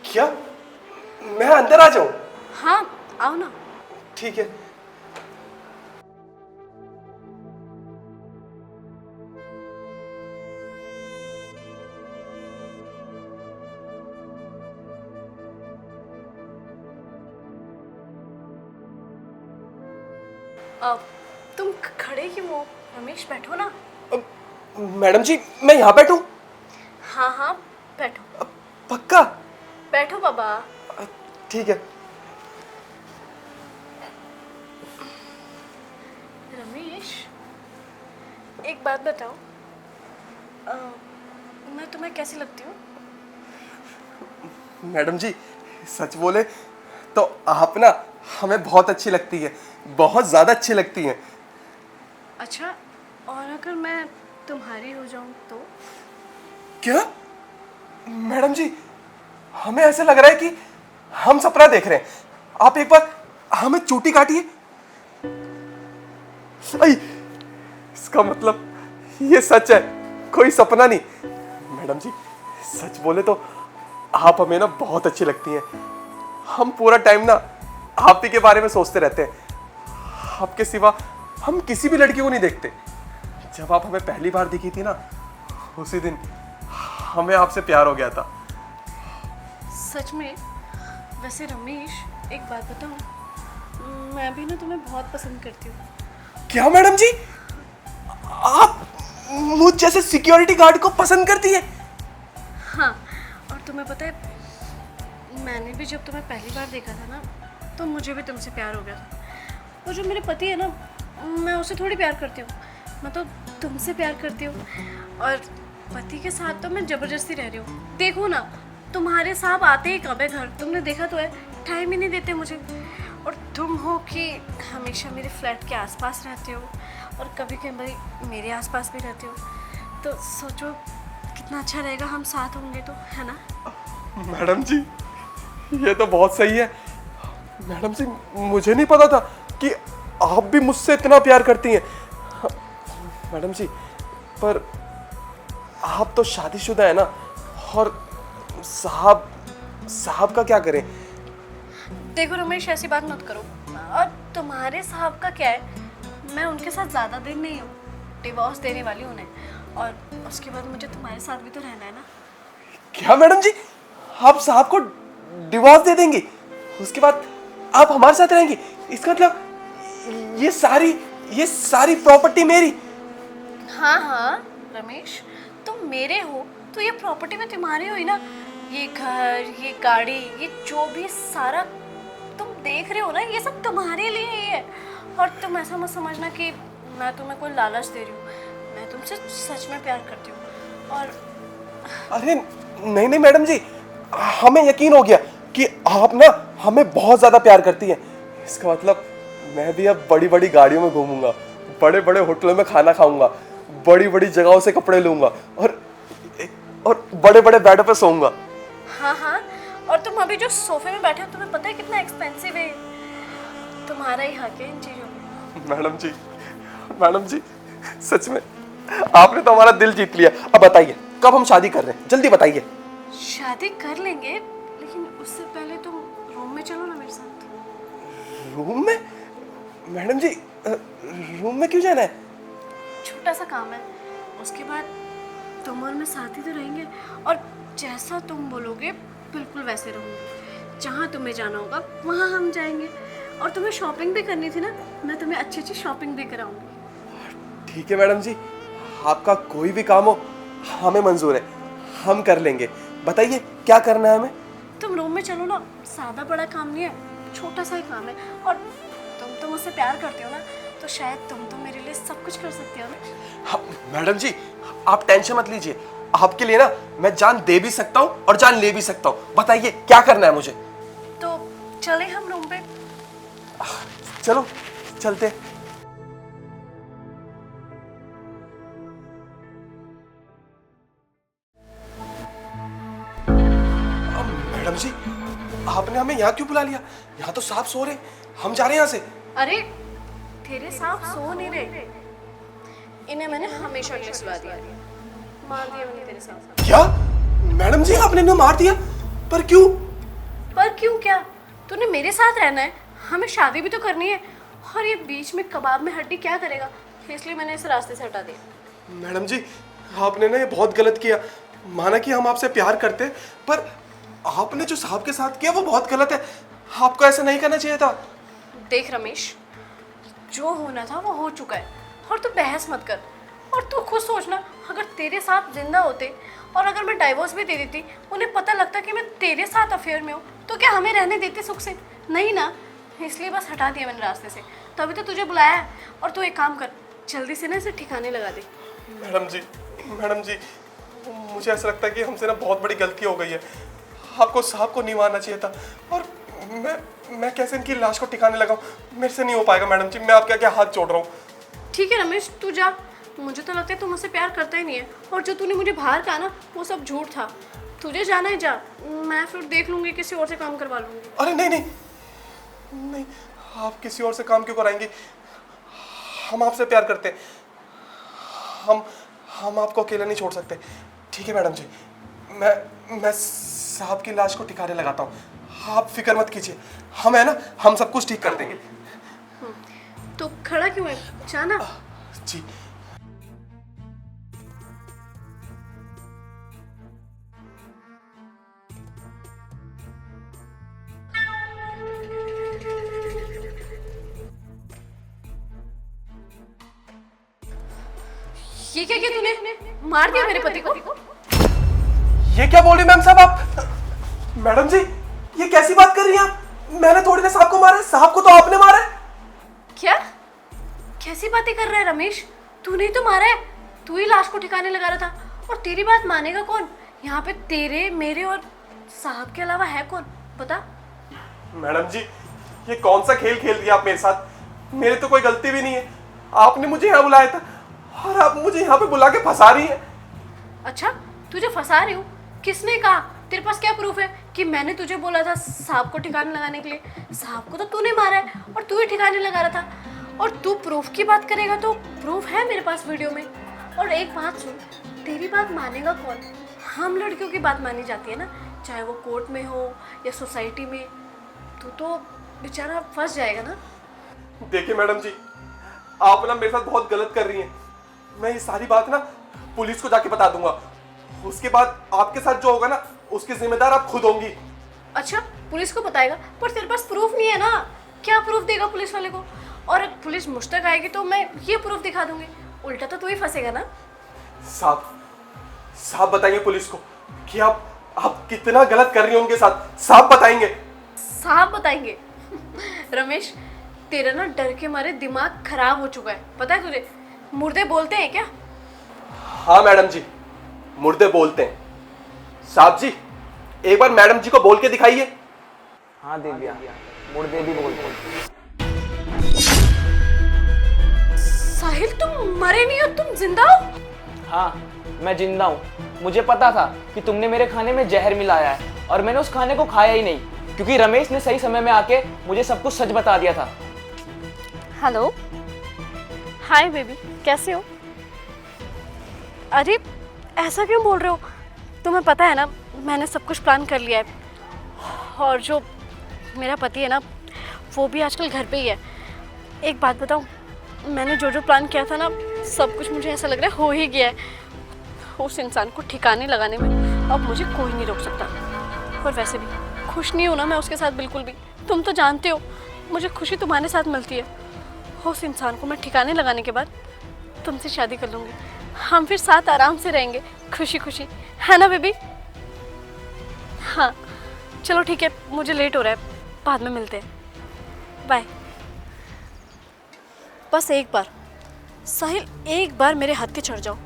क्या मैं अंदर आ जाऊं? हाँ आओ ना। ठीक है। तुम खड़े क्यों हो? रमेश बैठो ना। मैडम जी मैं यहाँ बैठूं? हाँ हाँ बैठो। पक्का? बैठो बाबा। ठीक है। रमेश एक बात बताओ, मैं तुम्हें कैसी लगती हूँ? मैडम जी सच बोले तो आप ना हमें बहुत अच्छी लगती है, बहुत ज्यादा अच्छी लगती हैं। अच्छा, और अगर मैं तुम्हारी हो जाऊं तो? क्या? मैडम जी हमें ऐसे लग रहा है कि हम सपना देख रहे हैं। आप एक बार हमें चोटी काटिए। आई, इसका मतलब ये सच है, कोई सपना नहीं। मैडम जी सच बोले तो आप हमें ना बहुत अच्छी लगती हैं। हम पूरा टाइम ना आप ही के बारे में सोचते रहते हैं। आपके सिवा हम किसी भी लड़की को नहीं देखते। जब आप हमें पहली बार दिखी थी ना, उसी दिन हमें आपसे प्यार हो गया था। सच में? वैसे रमेश एक बात बताऊं, मैं भी ना तुम्हें बहुत पसंद करती हूँ। क्या मैडम जी, आप मुझ जैसे सिक्योरिटी गार्ड को पसंद करती है? हाँ, और तुम्हें पता है, मैंने भी जब तुम्हें पहली बार देखा था ना, तो मुझे भी तुमसे प्यार हो गया था। और जो मेरे पति है ना, मैं उससे थोड़ी प्यार करती हूँ, मैं तो तुमसे प्यार करती हूँ। और पति के साथ तो मैं ज़बरदस्ती रह रही हूँ। देखो ना, तुम्हारे साहब आते ही कब है घर, तुमने देखा तो है, टाइम ही नहीं देते मुझे। और तुम हो कि हमेशा मेरे फ्लैट के आसपास रहते हो और कभी कभी मेरे आसपास भी रहते हो। तो सोचो कितना अच्छा रहेगा हम साथ होंगे तो, है ना? मैडम जी ये तो बहुत सही है। मैडम जी मुझे नहीं पता था कि आप भी मुझसे इतना प्यार करती हैं। मैडम जी पर आप तो शादीशुदा है ना, और साहब का क्या करें? देखो रमेश, ऐसी बात मत करो। और तुम्हारे साहब का क्या है, मैं उनके साथ ज़्यादा दिन नहीं हूँ, डिवोर्स देने वाली हूँ उन्हें। और उसके बाद मुझे तुम्हारे साथ भी तो रहना है ना। क्या मैडम जी, आप साहब को डिवोर्स दे देंगी, उसके बाद आप हमारे साथ रहेंगी? इसका मतलब ये सारी प्रॉपर्टी मेरी? हाँ हाँ रमेश, तुम मेरे हो तो ये प्रॉपर्टी में तुम्हारी हुई ना। ये घर, ये गाड़ी, ये जो भी सारा तुम देख रहे हो ना, ये सब तुम्हारे लिए ही है। और तुम ऐसा मत समझना कि मैं तुम्हें कोई लालच दे रही हूँ। मैं तुमसे सच में प्यार करती हूँ। और अरे नहीं नहीं मैडम जी, हमें यकीन हो गया कि आप ना हमें बहुत ज्यादा प्यार करती हैं। इसका मतलब मैं भी अब बड़ी बड़ी गाड़ियों में घूमूंगा, बड़े बड़े होटलों में खाना खाऊंगा, बड़ी बड़ी जगहों से कपड़े लूंगा और बड़े बड़े बेडों पे सोऊंगा। हाँ हाँ, और तुम अभी जो सोफे में बैठे हो, तुम्हें पता है कितना एक्सपेंसिव है? तुम्हारा ही हक है इन चीज़ों में। मैडम जी सच में आपने तो हमारा दिल जीत लिया। अब बताइए कब हम शादी कर रहे हैं, जल्दी बताइए। शादी कर लेंगे, लेकिन उससे पहले तुम रूम में चलो ना मेरे साथ। रूम में? मैडम जी रूम में क्यों जाना है? छोटा सा काम है, उसके बाद तुम और मैं साथ ही तो रहेंगे। और जैसा तुम बोलोगे बिल्कुल वैसे रहूँगी। जहाँ तुम्हें जाना होगा वहाँ हम जाएंगे। और तुम्हें शॉपिंग भी करनी थी ना, मैं तुम्हें अच्छी अच्छी शॉपिंग भी कराऊंगी। ठीक है मैडम जी, आपका कोई भी काम हो हमें मंजूर है, हम कर लेंगे। बताइए क्या करना है हमें? तुम रूम में चलो ना, ज़्यादा बड़ा काम नहीं है, छोटा सा ही काम है। और तुम तो मुझसे प्यार करती हो ना, तो शायद तुम तो मेरे लिए सब कुछ कर सकती हो ना। हाँ, मैडम जी आप टेंशन मत लीजिए, आपके लिए ना मैं जान दे भी सकता हूँ और जान ले भी सकता हूँ। बताइए क्या करना है मुझे? तो चले हम रूम पे? चलो चलते। मैडम जी आपने हमें यहाँ क्यों बुला लिया? यहाँ तो साहब सो रहे, हम जा रहे हैं यहाँ से। अरे तेरे साहब सो नहीं रहे, इन्हें मैंने हमेशा के लिए सुला दिया, मार दिया मैंने तेरे साहब। क्या? मैडम जी आपने इन्हें मार दिया? पर क्यों? पर क्यों, क्या तूने मेरे साथ रहना है? हमें शादी भी तो करनी है, और ये बीच में कबाब में हड्डी क्या करेगा? इसलिए मैंने इस रास्ते से हटा दिया। मैडम जी, आपने ना ये बहुत गलत किया। माना कि हम आपसे प्यार करते हैं, पर आपने जो साहब के साथ किया वो बहुत गलत है। आपको ऐसा नहीं करना चाहिए था। देख रमेश, जो होना था वो हो चुका है, और तू बहस मत कर। और तू खुद सोचना, अगर तेरे साथ जिंदा होते और अगर मैं डाइवोर्स भी दे देती, उन्हें पता लगता कि मैं तेरे साथ अफेयर में हूँ, तो क्या हमें रहने देते सुख से? नहीं ना, इसलिए बस हटा दिया मैंने रास्ते से। तभी तो तुझे बुलाया है। और तू एक काम कर, जल्दी से ना इसे ठिकाने लगा दे। मैडम जी, मुझे ऐसा लगता है कि हमसे ना बहुत बड़ी गलती हो गई है। आपको साहब को नहीं मारना चाहिए था। और मैं कैसे इनकी लाश को ठिकाने लगाऊं? मेरे से नहीं हो पाएगा मैडम जी, मैं आपके आगे हाथ जोड़ रहा हूँ। ठीक है रमेश, तू जा। मुझे तो लगता है तू मुझसे प्यार करता ही नहीं है, और जो तूने मुझे बाहर कहा ना वो सब झूठ था। तुझे जाना है जा, मैं फिर देख लूंगी, किसी और से काम करवा लूंगी। अरे नहीं, आप किसी और से काम क्यों कराएंगे? हम आपसे प्यार करते हैं। हम आपको अकेला नहीं छोड़ सकते। ठीक है मैडम जी, मैं साहब की लाश को ठिकाने लगाता हूँ। आप फिक्र मत कीजिए, हम है ना, हम सब कुछ ठीक कर देंगे। तो खड़ा क्यों है, जाना। जी। ये क्या किया तूने? मार दिया मेरे पति को? ये क्या बोल रही मैम साहब आप? मैडम जी, ये कैसी बात कर रही हैं आप? मैंने थोड़ी ना साहब को मारा है, साहब को तो आपने मारा है। क्या कैसी बातें कर रहा है रमेश? तूने ही तो मारा है, तू ही लाश को ठिकाने लगा रहा था। और तेरी बात मानेगा कौन? यहाँ पे तेरे, मेरे और साहब के अलावा है कौन, बता। मैडम जी, ये कौन सा खेल खेल दिया आप मेरे साथ? मेरी तो कोई गलती भी नहीं है। आपने मुझे यहाँ बुलाया था और आप मुझे यहाँ पे बुला के फंसा रही हैं। अच्छा, तुझे फंसा रही हूँ? किसने कहा? तेरे पास क्या प्रूफ है कि मैंने तुझे बोला था साहब को ठिकाने लगाने के लिए? साहब को तो तूने मारा है और तू ही ठिकाने लगा रहा था। और तू प्रूफ की बात करेगा तो प्रूफ है मेरे पास वीडियो में। और एक बात सुन, तेरी बात मानेगा कौन? हम लड़कियों की बात मानी जाती है ना, चाहे वो कोर्ट में हो या सोसाइटी में। तू तो बेचारा फंस जाएगा ना। देखिए मैडम जी, आप ना मेरे साथ बहुत गलत कर रही हैं। मैं ये सारी बात ना पुलिस को जाके बता दूंगा। उसके बाद आपके साथ जो होगा ना, उसकी जिम्मेदार आप खुद होंगी। अच्छा, पुलिस को बताएगा? पर तेरे पास प्रूफ नहीं है ना। क्या प्रूफ देगा पुलिस वाले को? और पुलिस मुझ तक आएगी तो मैं ये प्रूफ दिखा दूंगी। उल्टा तो तू ही फंसेगा ना। साहब बताएंगे पुलिस को कि आप कितना गलत कर रही हैं उनके साथ। साहब बताएंगे। साहब बताएंगे? रमेश, तेरा ना डर के मारे दिमाग खराब हो चुका है, पता है तुझे? मुर्दे बोलते हैं क्या? हाँ मैडम जी, मुर्दे बोलते हैं। साहब जी, एक बार मैडम जी को बोल के दिखाइए। हाँ दिव्या, मुर्दे भी बोलते हैं। साहिल, तुम मरे नहीं हो, तुम जिंदा हो? हाँ, मैं जिंदा हूँ। मुझे पता था कि तुमने मेरे खाने में जहर मिलाया है और मैंने उस खाने को खाया ही नहीं, क्योंकि रमेश ने सही समय में आके मुझे सब कुछ सच बता दिया था। हेलो, हाय बेबी, कैसे हो? अरे ऐसा क्यों बोल रहे हो? तुम्हें पता है ना, मैंने सब कुछ प्लान कर लिया है। और जो मेरा पति है ना, वो भी आजकल घर पे ही है। एक बात बताऊं, मैंने जो जो प्लान किया था ना, सब कुछ मुझे ऐसा लग रहा है हो ही गया है। उस इंसान को ठिकाने लगाने में अब मुझे कोई नहीं रोक सकता। और वैसे भी खुश नहीं हूं ना मैं उसके साथ बिल्कुल भी। तुम तो जानते हो मुझे खुशी तुम्हारे साथ मिलती है। उस इंसान को मैं ठिकाने लगाने के बाद तुमसे शादी कर लूँगी। हम फिर साथ आराम से रहेंगे, खुशी खुशी, है ना बेबी? हाँ चलो ठीक है, मुझे लेट हो रहा है, बाद में मिलते हैं, बाय। बस एक बार साहिल, एक बार मेरे हाथ के चढ़ जाओ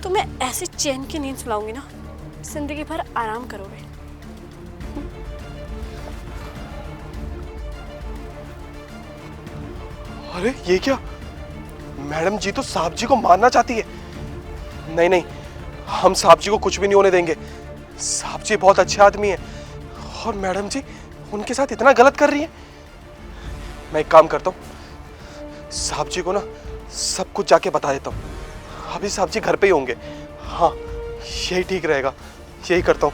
तो मैं ऐसी चैन की नींद सुलाऊंगी ना, जिंदगी भर आराम करोगे। अरे ये क्या? मैडम जी तो साहब जी को मारना चाहती है। नहीं, हम साहब जी को कुछ भी नहीं होने देंगे। साहब जी बहुत अच्छे आदमी हैं और मैडम जी उनके साथ इतना गलत कर रही है। मैं एक काम करता हूँ, साहब जी को ना सब कुछ जाके बता देता हूँ। अभी साहब जी घर पे ही होंगे। हाँ, यही ठीक रहेगा, यही करता हूँ।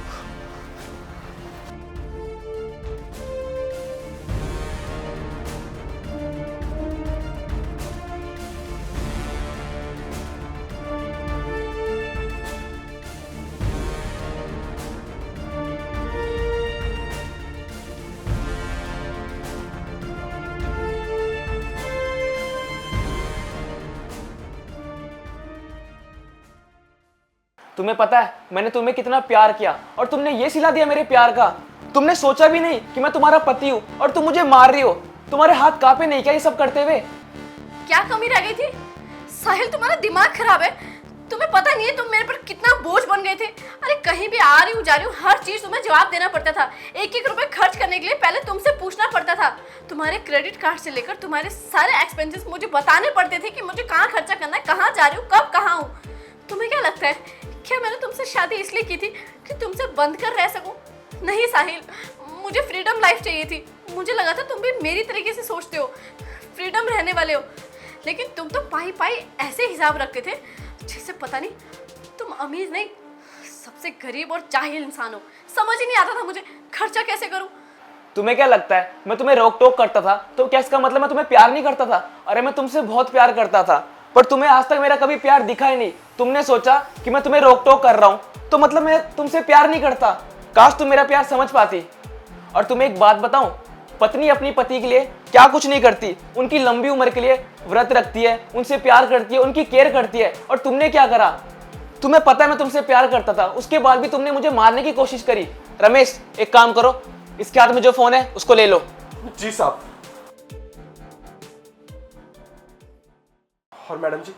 तुम्हें पता है मैंने तुम्हें कितना प्यार किया और तुमने ये सिला दिया मेरे प्यार का। तुमने सोचा भी नहीं कि मैं तुम्हारा पति हूँ और तुम मुझे मार रही हो। तुम्हारे हाथ कांपे नहीं क्या ये सब करते हुए? क्या कमी रह गई थी? साहिल तुम्हारा दिमाग खराब है। तुम्हें पता नहीं है तुम मेरे पर कितना बोझ बन गए थे। अरे कहीं भी आ रही हूँ जा रही हूँ हर चीज तुम्हें जवाब देना पड़ता था। एक एक रुपए खर्च करने के लिए पहले तुमसे पूछना पड़ता था। तुम्हारे क्रेडिट कार्ड से लेकर तुम्हारे सारे एक्सपेंसेस मुझे बताने पड़ते थे कि मुझे कहाँ खर्चा करना है, कहाँ जा रही हूँ, कब कहाँ हूँ। तुम्हें क्या लगता है क्या मैंने तुमसे शादी इसलिए की थी कि तुमसे बंद कर रह सकूं? नहीं साहिल, मुझे फ्रीडम लाइफ चाहिए थी। मुझे लगा था तुम भी मेरी तरीके से सोचते हो, फ्रीडम रहने वाले हो। लेकिन तुम तो पाई पाई ऐसे हिसाब रखते थे जैसे पता नहीं तुम अमीर नहीं सबसे गरीब और जाहिल इंसान हो। समझ ही नहीं आता था मुझे खर्चा कैसे करूं। तुम्हें क्या लगता है मैं तुम्हें रोक टोक करता था तो क्या इसका मतलब मैं तुम्हें प्यार नहीं करता था? अरे मैं तुमसे बहुत प्यार करता था, पर तुम्हें आज तक मेरा कभी प्यार दिखा ही नहीं। तुमने सोचा कि मैं तुम्हें रोक टोक कर रहा हूं तो मतलब मैं तुमसे प्यार नहीं करता। काश तुम मेरा प्यार समझ पाती। और तुम्हें एक बात बताऊं, पत्नी अपनी पति के लिए क्या कुछ नहीं करती, उनकी लंबी उम्र के लिए व्रत रखती है, उनसे प्यार करती है, उनकी केयर करती है। और तुमने क्या करा? तुम्हें पता है मैं तुमसे प्यार करता था, उसके बाद भी तुमने मुझे मारने की कोशिश करी। रमेश एक काम करो, इसके हाथ में जो फोन है उसको ले लो। जी साहब। और मैडम जी,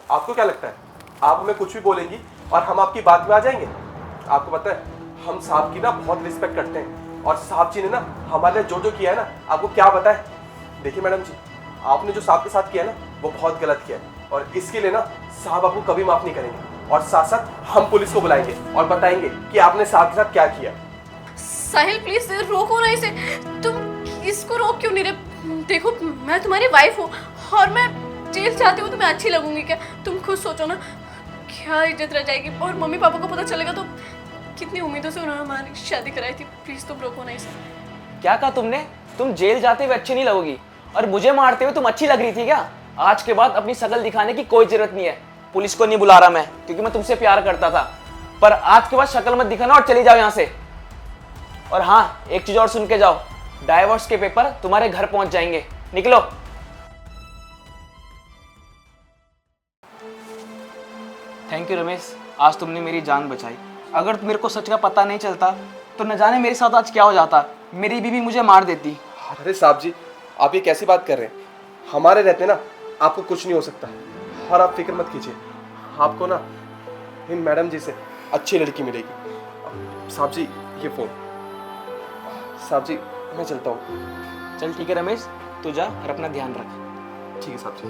आपको क्या लगता है आप हमें कुछ भी बोलेंगी और हम आपकी बात में आ जाएंगे? आपको पता है हम साहब की ना बहुत रिस्पेक्ट करते हैं और साहब जी ने ना हमारे लिए जो जो किया है ना, आपको क्या पता है? देखिए मैडम जी, आपने जो साहब के साथ किया ना वो बहुत गलत किया है और इसके लिए ना साहब आपको कभी माफ नहीं करेंगे। और साथ साथ हम पुलिस को बुलाएंगे और बताएंगे कि आपने साहब के साथ क्या किया। साहिल प्लीज रोको ना इसे। तुम इसको रोक क्यों नहीं रहे? देखो मैं तुम्हारी वाइफ हूँ और मैं जेल जाती हूँ तो मैं अच्छी लगूंगी क्या? तुम खुद सोचो ना, क्या इज्जत रह जाएगी और मम्मी पापा को पता चलेगा तो कितनी उम्मीदों से उन्होंने हमारी शादी कराई थी। प्लीज तुम रोको ना इसे। क्या कहा तुमने? तुम जेल जाते हुए अच्छी नहीं लगोगी और मुझे मारते हुए तुम अच्छी लग रही थी क्या? आज के बाद अपनी शकल दिखाने की कोई जरूरत नहीं है। पुलिस को नहीं बुला रहा मैं, क्योंकि मैं तुमसे प्यार करता था। पर आज के बाद शक्ल मत दिखाना और चली जाओ यहाँ से। और हाँ, एक चीज और सुन के जाओ, डाइवोर्स के पेपर तुम्हारे घर पहुंच जाएंगे। निकलो। थैंक यू रमेश, आज तुमने मेरी जान बचाई। अगर मेरे को सच का पता नहीं चलता तो न जाने मेरे साथ आज क्या हो जाता। मेरी बीवी मुझे मार देती। अरे साहब जी, आप ये कैसी बात कर रहे हैं? हमारे रहते ना आपको कुछ नहीं हो सकता और आप फिक्र मत कीजिए, आपको ना इन मैडम जी से अच्छी लड़की मिलेगी। साहब जी ये फोन। साहब जी मैं चलता हूँ। चल ठीक है रमेश, तू जा और अपना ध्यान रख। ठीक है साहब जी।